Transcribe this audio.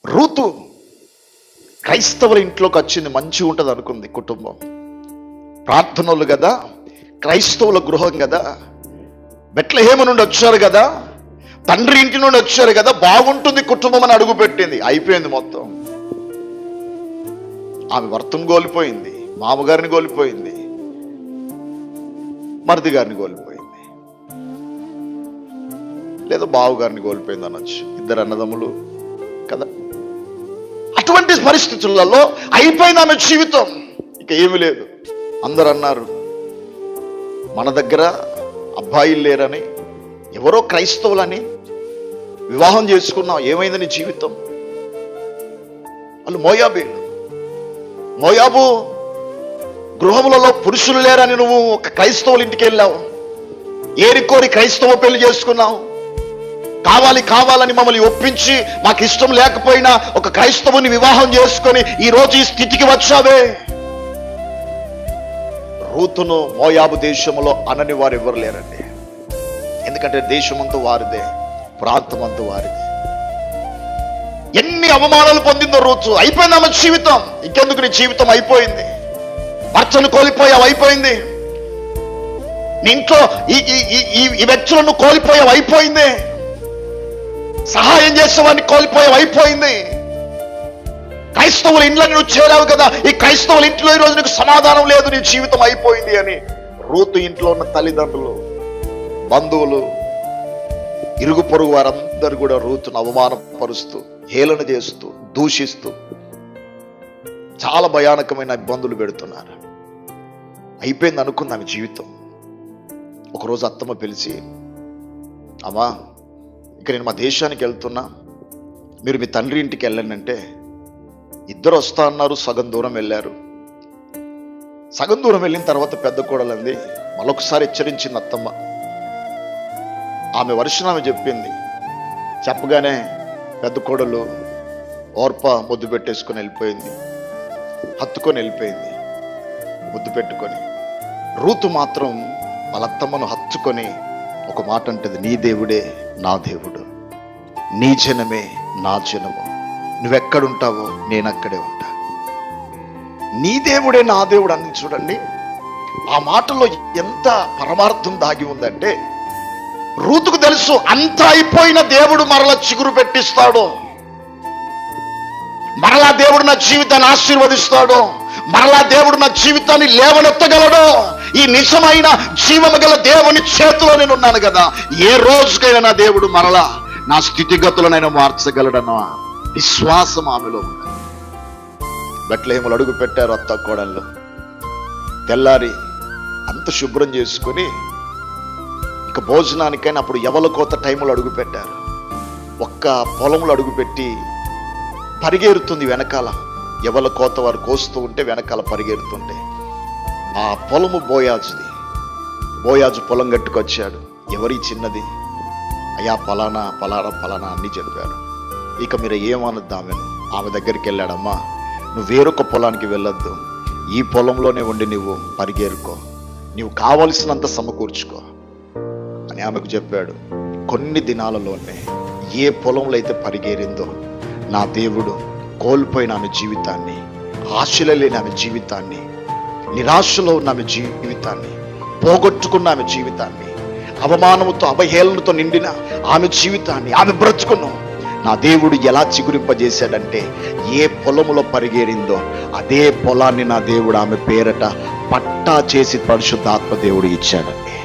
Ruth క్రైస్తవుల ఇంట్లోకి వచ్చింది, మంచిగా ఉంటుంది అనుకుంది కుటుంబం. ప్రార్థనలు కదా, క్రైస్తవుల గృహం కదా, బెత్లెహేము నుండి వచ్చారు కదా, తండ్రి ఇంటి నుండి వచ్చారు కదా, బాగుంటుంది కుటుంబం అని అడుగు పెట్టింది. అయిపోయింది మొత్తం. ఆమె భర్తను కోల్పోయింది, మామగారిని కోల్పోయింది, మరిది గారిని కోల్పోయింది, లేదా బావగారిని కోల్పోయింది అనొచ్చు. ఇద్దరు అన్నదమ్ములు కదా. అటువంటి పరిస్థితులలో అయిపోయింది ఆమె జీవితం. ఇక ఏమీ లేదు. అందరు అన్నారు, మన దగ్గర అబ్బాయిలు లేరని, ఎవరో క్రైస్తవులని వివాహం చేసుకున్నావు, ఏమైంది నీ జీవితం? వాళ్ళు మోయాబు గృహములలో పురుషులు లేరని నువ్వు ఒక క్రైస్తవుల ఇంటికి వెళ్ళావు, ఏరికోరి క్రైస్తవ పెళ్లి చేసుకున్నావు, కావాలని మమ్మల్ని ఒప్పించి మాకు ఇష్టం లేకపోయినా ఒక క్రైస్తవుని వివాహం చేసుకొని ఈ రోజు ఈ స్థితికి వచ్చావే. రూతును మోయాబు దేశంలో అనని వారు ఎవరు లేరండి. ఎందుకంటే దేశమంతా వారిదే, ప్రాంతమంతా వారిదే. ఎన్ని అవమానాలు పొందిందో రూతు. అయిపోయింది ఆమె జీవితం. ఇంకెందుకు నీ జీవితం? అయిపోయింది. భర్తను కోల్పోయావు, అయిపోయింది. నీ ఇంట్లో ఈ వ్యక్తులను కోల్పోయావు, అయిపోయింది. సహాయం చేసేవాడిని కోల్పోయావు, అయిపోయింది. క్రైస్తవుల ఇంట్లో నువ్వు చేరావు కదా, ఈ క్రైస్తవుల ఇంట్లో ఈరోజు నీకు సమాధానం లేదు, నీ జీవితం అయిపోయింది అని రూతు ఇంట్లో ఉన్న తల్లిదండ్రులు, బంధువులు, ఇరుగు పొరుగు వారందరూ కూడా రూతును అవమానపరుస్తూ, హేళన చేస్తూ, దూషిస్తూ చాలా భయానకమైన ఇబ్బందులు పెడుతున్నారు. అయిపోయింది అనుకుంది ఆమె జీవితం. ఒకరోజు అత్తమ్మ పిలిచి, అమ్మా ఇక నేను మా దేశానికి వెళ్తున్నా, మీరు మీ తండ్రి ఇంటికి వెళ్ళండి అంటే, ఇద్దరు వస్తా అన్నారు. సగం దూరం వెళ్ళారు. సగం దూరం వెళ్ళిన తర్వాత పెద్ద కోడలంది, మరొకసారి హెచ్చరించింది అత్తమ్మ. ఆమె వర్షం ఆమె చెప్పింది. చెప్పగానే పెద్ద కోడలు ఓర్ప ముద్దు పెట్టేసుకొని వెళ్ళిపోయింది, హత్తుకొని వెళ్ళిపోయింది ముద్దు పెట్టుకొని. రూతు మాత్రం వాళ్ళ అత్తమ్మను హత్తుకొని ఒక మాట అంటది, నీ దేవుడే నా దేవుడు, నీ జనమే నా జనము, నువ్వెక్కడుంటావో నేను అక్కడే ఉంటా, నీ దేవుడే నా దేవుడు అని. చూడండి ఆ మాటలో ఎంత పరమార్థం దాగి ఉందంటే, రూతుకు తెలుసు అంత అయిపోయిన దేవుడు మరలా చిగురు పెట్టిస్తాడు, మరలా దేవుడు నా జీవితాన్ని ఆశీర్వదిస్తాడు, మరలా దేవుడు నా జీవితాన్ని లేవనెత్తగలడు. ఈ నిజమైన జీవము గల దేవుని చేతిలో నేను ఉన్నాను కదా, ఏ రోజుకైనా నా దేవుడు మరలా నా స్థితిగతులనైనా మార్చగలడన్న విశ్వాసం ఆమెలో ఉంది. బెత్లెహేములో అడుగు పెట్టారు అత్త కోడళ్ళు. తెల్లారి అంత శుభ్రం చేసుకుని ఇక భోజనానికైనా అప్పుడు ఎవల కోత టైంలో అడుగు పెట్టారు. ఒక్క పొలంలో అడుగుపెట్టి పరిగెడుతుంది వెనకాల. ఎవల కోత వారు కోస్తూ ఉంటే వెనకాల పరిగెడుతుంటే ఆ పొలము బోయాజుది. బోయాజు పొలం గట్టుకొచ్చాడు. ఎవరి చిన్నది? అయ్యా పలానా పలానా పలానా అన్ని చెప్పారు. ఇక మీరు ఏమనద్దు ఆమెను. ఆమె దగ్గరికి వెళ్ళాడమ్మా, నువ్వు వేరొక పొలానికి వెళ్ళొద్దు, ఈ పొలంలోనే ఉండి నువ్వు పరిగెరుకో, నువ్వు కావలసినంత సమకూర్చుకో అని ఆమెకు చెప్పాడు. కొన్ని దినాలలోనే ఏ పొలంలో అయితే పరిగెరిందో నా దేవుడు కోల్పోయిన ఆమె జీవితాన్ని, ఆశలు లేని ఆమె జీవితాన్ని, నిరాశలో ఉన్న ఆమె జీవితాన్ని, పోగొట్టుకున్న ఆమె జీవితాన్ని, అవమానముతో అవహేళనతో నిండిన ఆమె జీవితాన్ని, ఆమె బ్రతుకును నా దేవుడు ఎలా చిగురింపజేశాడంటే, ఏ పొలములో పరిగెరిందో అదే పొలాన్ని నా దేవుడు ఆమె పేరట పట్టా చేసి పరిశుద్ధాత్మ దేవుడు ఇచ్చాడండి.